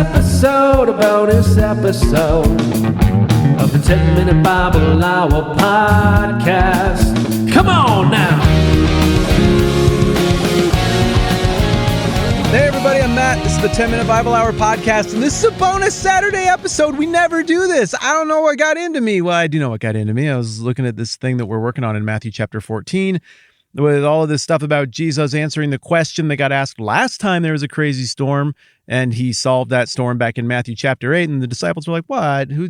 a bonus episode of the 10-Minute Bible Hour podcast. Come on now. Hey everybody, I'm Matt. This is the 10-Minute Bible Hour podcast, and this is a bonus Saturday episode. We never do this. I don't know what got into me. Well, I do know what got into me. I was looking at this thing that we're working on in Matthew chapter 14 with all of this stuff about Jesus answering the question that got asked last time there was a crazy storm, and he solved that storm back in Matthew chapter 8, and the disciples were like, what? Who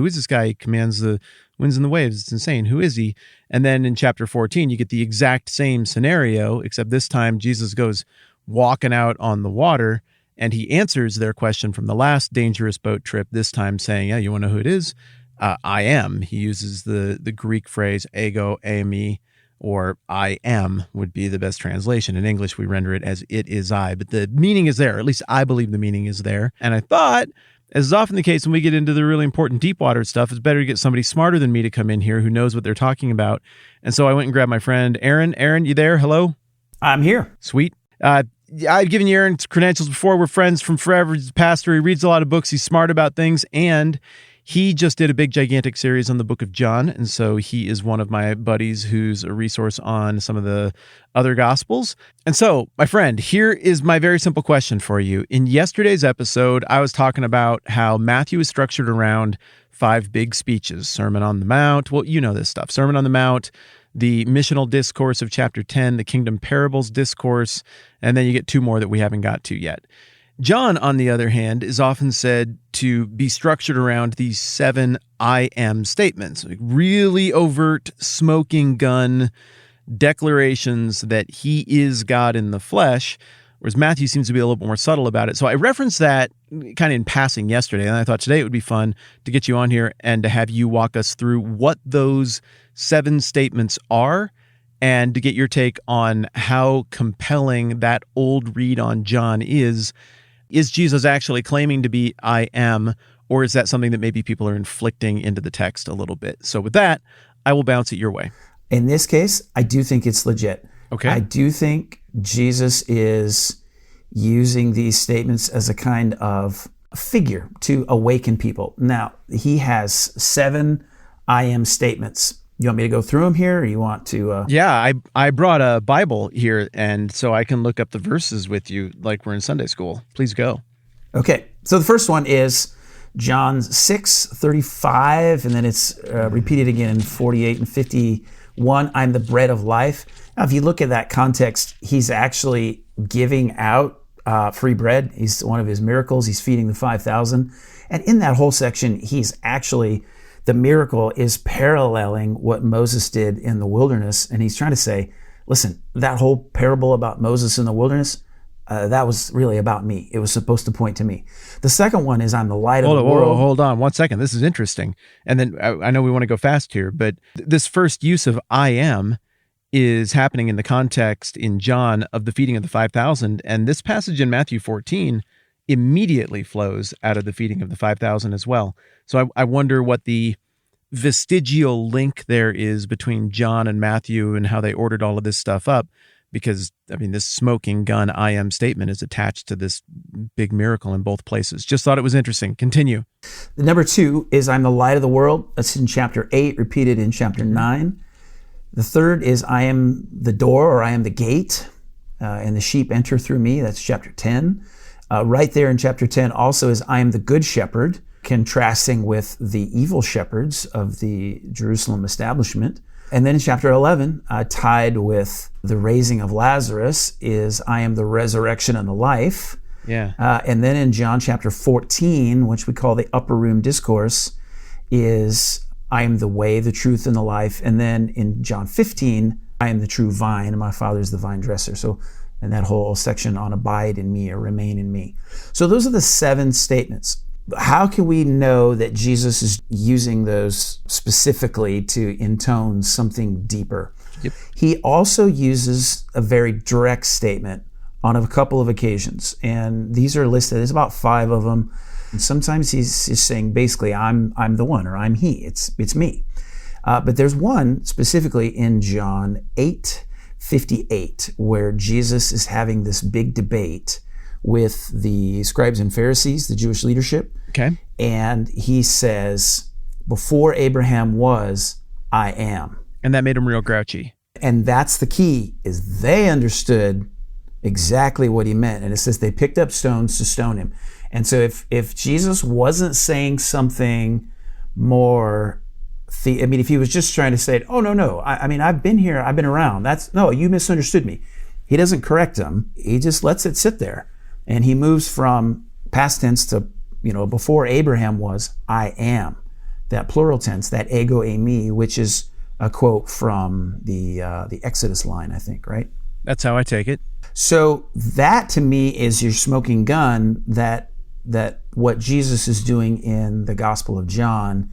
is this guy? He commands the winds and the waves. It's insane. Who is he? And then in chapter 14, you get the exact same scenario, except this time Jesus goes walking out on the water, and he answers their question from the last dangerous boat trip, this time saying, yeah, you want to know who it is? I am. He uses the Greek phrase ego eimi, or I am would be the best translation. In English, we render it as it is I, but the meaning is there. At least I believe the meaning is there. And I thought, as is often the case when we get into the really important deep water stuff, it's better to get somebody smarter than me to come in here who knows what they're talking about. And so I went and grabbed my friend, Aaron. Aaron, you there? Hello? I'm here. Sweet. I've given you Aaron's credentials before. We're friends from forever. He's a pastor. He reads a lot of books. He's smart about things. And he just did a big, gigantic series on the book of John. And so he is one of my buddies who's a resource on some of the other gospels. And so, my friend, here is my very simple question for you. In yesterday's episode, I was talking about how Matthew is structured around 5 big speeches. Sermon on the Mount. Well, you know this stuff. Sermon on the Mount, the missional discourse of chapter 10, the kingdom parables discourse, and then you get 2 more that we haven't got to yet. John, on the other hand, is often said to be structured around these 7 I am statements, like really overt, smoking gun declarations that he is God in the flesh, whereas Matthew seems to be a little bit more subtle about it. So I referenced that kind of in passing yesterday, and I thought today it would be fun to get you on here and to have you walk us through what those 7 statements are, and to get your take on how compelling that old read on John is. Is Jesus actually claiming to be I am, or is that something that maybe people are inflicting into the text a little bit? So with that, I will bounce it your way. In this case, I do think it's legit. Okay. I do think Jesus is using these statements as a kind of figure to awaken people. Now, he has 7 I am statements. You want me to go through them here, or you want to? Yeah, I brought a Bible here, and so I can look up the verses with you like we're in Sunday school. Please go. Okay, so the first one is John 6:35, and then it's repeated again in 48 and 51. I'm the bread of life. Now, if you look at that context, he's actually giving out free bread. He's one of his miracles. He's feeding the 5,000, and in that whole section, he's actually, the miracle is paralleling what Moses did in the wilderness. And he's trying to say, listen, that whole parable about Moses in the wilderness, that was really about me. It was supposed to point to me. The second one is I'm the light of the world. Hold on 1 second. This is interesting. And then I know we want to go fast here, but this first use of I am is happening in the context in John of the feeding of the 5,000. And this passage in Matthew 14 immediately flows out of the feeding of the 5,000 as well. So I wonder what the vestigial link there is between John and Matthew and how they ordered all of this stuff up, because, I mean, this smoking gun I am statement is attached to this big miracle in both places. Just thought it was interesting. Continue. The number 2 is I'm the light of the world. That's in chapter 8, repeated in chapter 9. The third is I am the door, or I am the gate, and the sheep enter through me. That's chapter 10. Right there in chapter 10 also is I am the good shepherd, contrasting with the evil shepherds of the Jerusalem establishment. And then in chapter 11, tied with the raising of Lazarus, is I am the resurrection and the life. Yeah. And then in John chapter 14, which we call the upper room discourse, is I am the way, the truth, and the life. And then in John 15, I am the true vine, and my Father is the vine dresser. So, and that whole section on abide in me, or remain in me. So those are the 7 statements. How can we know that Jesus is using those specifically to intone something deeper? Yep. He also uses a very direct statement on a couple of occasions, and these are listed. There's about 5 of them. And sometimes he's saying basically, I'm the one, or I'm he. It's me. But there's one specifically in John 8:58 where Jesus is having this big debate with the scribes and Pharisees, the Jewish leadership. Okay. And he says, before Abraham was, I am. And that made him real grouchy. And that's the key, is they understood exactly what he meant. And it says they picked up stones to stone him. And so if Jesus wasn't saying something more, if he was just trying to say, oh, no, I've been here, I've been around. No, you misunderstood me. He doesn't correct them. He just lets it sit there. And he moves from past tense to, before Abraham was, I am. That plural tense, that ego eimi, which is a quote from the Exodus line, I think, right? That's how I take it. So that to me is your smoking gun that what Jesus is doing in the Gospel of John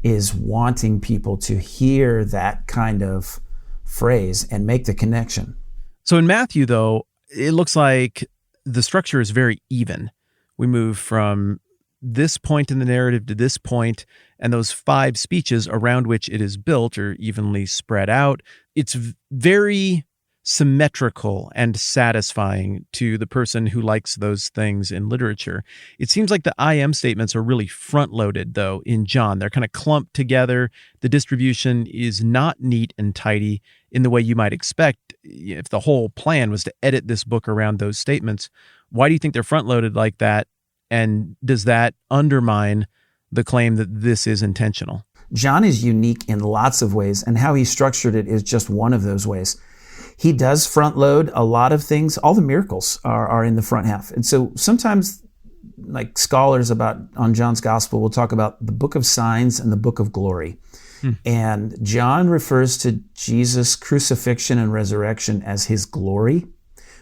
is wanting people to hear that kind of phrase and make the connection. So in Matthew, though, it looks like the structure is very even. We move from this point in the narrative to this point, and those 5 speeches around which it is built are evenly spread out. It's very symmetrical and satisfying to the person who likes those things in literature. It seems like the I am statements are really front-loaded, though, in John. They're kind of clumped together. The distribution is not neat and tidy in the way you might expect if the whole plan was to edit this book around those statements. Why do you think they're front-loaded like that? And does that undermine the claim that this is intentional? John is unique in lots of ways, and how he structured it is just one of those ways. He does front load a lot of things. All the miracles are in the front half. And so sometimes, like scholars on John's gospel will talk about the book of signs and the book of glory. And John refers to Jesus' crucifixion and resurrection as his glory,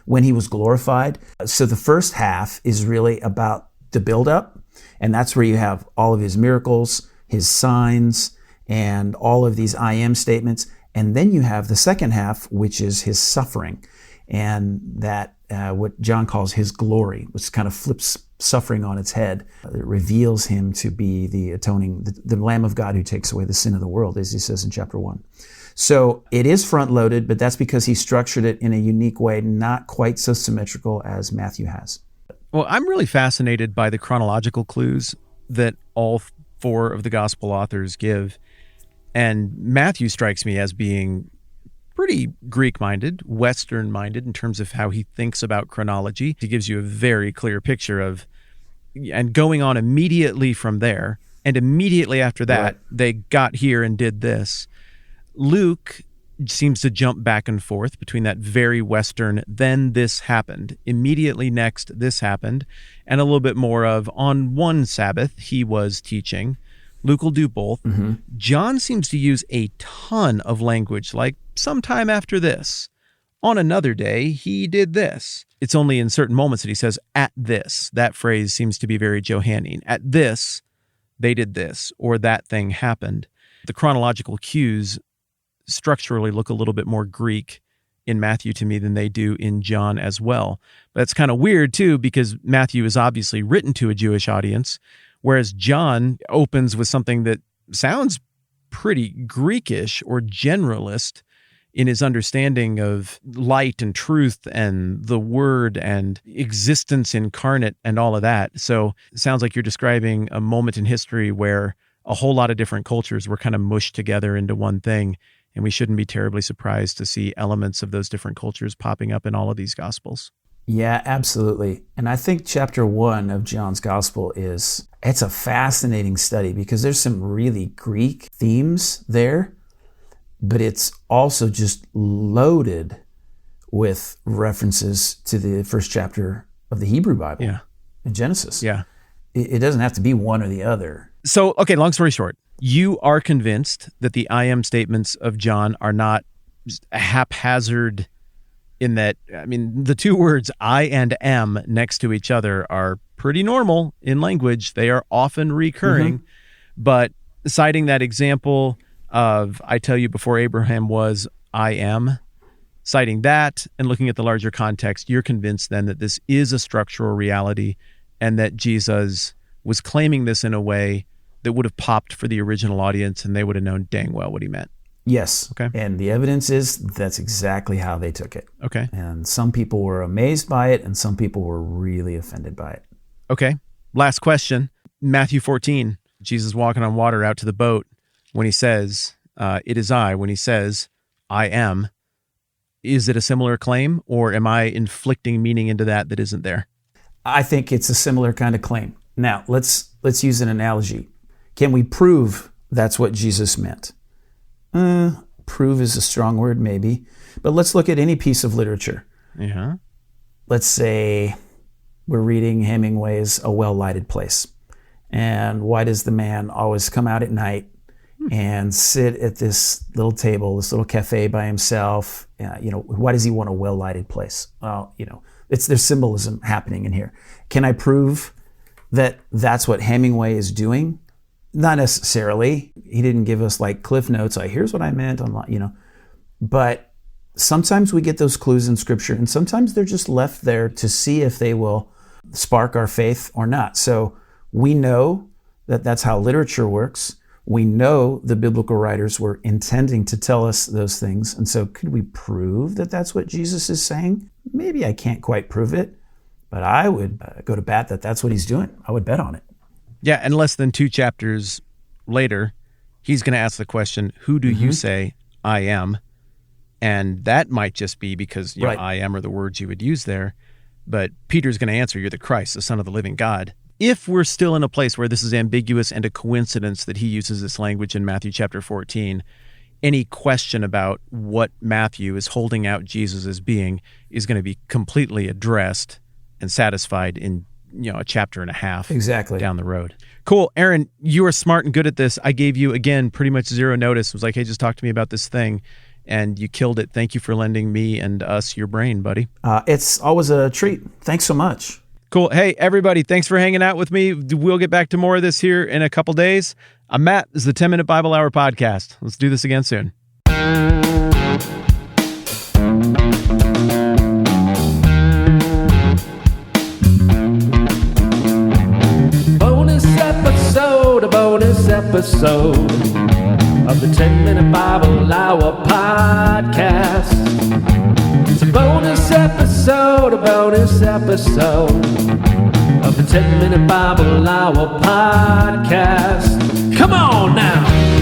when he was glorified. So the first half is really about the buildup, and that's where you have all of his miracles, his signs, and all of these I am statements. And then you have the second half, which is his suffering, and that what John calls his glory, which kind of flips suffering on its head. It reveals him to be the Lamb of God who takes away the sin of the world, as he says in chapter 1. So it is front-loaded, but that's because he structured it in a unique way, not quite so symmetrical as Matthew has. Well, I'm really fascinated by the chronological clues that all 4 of the gospel authors give. And Matthew strikes me as being pretty Greek-minded, Western-minded in terms of how he thinks about chronology. He gives you a very clear picture of, and going on immediately from there, and immediately after that, right, they got here and did this. Luke seems to jump back and forth between that very Western, then this happened, immediately next, this happened, and a little bit more of, on one Sabbath, he was teaching. Luke will do both. Mm-hmm. John seems to use a ton of language, like sometime after this. On another day, he did this. It's only in certain moments that he says, at this. That phrase seems to be very Johannine. At this, they did this, or that thing happened. The chronological cues structurally look a little bit more Greek in Matthew to me than they do in John as well. But it's kind of weird, too, because Matthew is obviously written to a Jewish audience, whereas John opens with something that sounds pretty Greekish or generalist in his understanding of light and truth and the word and existence incarnate and all of that. So it sounds like you're describing a moment in history where a whole lot of different cultures were kind of mushed together into one thing, and we shouldn't be terribly surprised to see elements of those different cultures popping up in all of these Gospels. Yeah, absolutely. And I think chapter 1 of John's Gospel it's a fascinating study because there's some really Greek themes there, but it's also just loaded with references to the first chapter of the Hebrew Bible in Genesis. Yeah. It doesn't have to be one or the other. So, okay, long story short, you are convinced that the I am statements of John are not just haphazard in that, I mean, the 2 words I and am next to each other are pretty normal in language. They are often recurring, but citing that example of I tell you before Abraham was, I am, citing that and looking at the larger context, you're convinced then that this is a structural reality and that Jesus was claiming this in a way that would have popped for the original audience and they would have known dang well what he meant. Yes. Okay. And the evidence is that's exactly how they took it. Okay. And some people were amazed by it, and some people were really offended by it. Okay. Last question. Matthew 14, Jesus walking on water out to the boat when he says, it is I, when he says, I am. Is it a similar claim, or am I inflicting meaning into that isn't there? I think it's a similar kind of claim. Now, let's use an analogy. Can we prove that's what Jesus meant? Prove is a strong word, maybe. But let's look at any piece of literature. Yeah. Let's say we're reading Hemingway's A Well-Lighted Place. And why does the man always come out at night and sit at this little table, this little cafe by himself? Why does he want a well-lighted place? Well, there's symbolism happening in here. Can I prove that that's what Hemingway is doing? Not necessarily. He didn't give us like cliff notes. Here's what I meant. But sometimes we get those clues in Scripture, and sometimes they're just left there to see if they will spark our faith or not. So we know that that's how literature works. We know the biblical writers were intending to tell us those things. And so could we prove that that's what Jesus is saying? Maybe I can't quite prove it, but I would go to bat that that's what he's doing. I would bet on it. Yeah, and less than 2 chapters later, he's going to ask the question, who do you say I am? And that might just be because Right. I am are the words you would use there. But Peter's going to answer, you're the Christ, the Son of the living God. If we're still in a place where this is ambiguous and a coincidence that he uses this language in Matthew chapter 14, any question about what Matthew is holding out Jesus as being is going to be completely addressed and satisfied in a chapter and a half Exactly. down the road. Cool. Aaron, you are smart and good at this. I gave you, again, pretty much zero notice. It was like, hey, just talk to me about this thing. And you killed it. Thank you for lending me and us your brain, buddy. It's always a treat. Thanks so much. Cool. Hey, everybody, thanks for hanging out with me. We'll get back to more of this here in a couple days. I'm Matt. This is the 10-Minute Bible Hour podcast. Let's do this again soon. Bonus episode of the 10-Minute Bible Hour podcast. It's a bonus episode of the 10-Minute Bible Hour podcast. Come on now.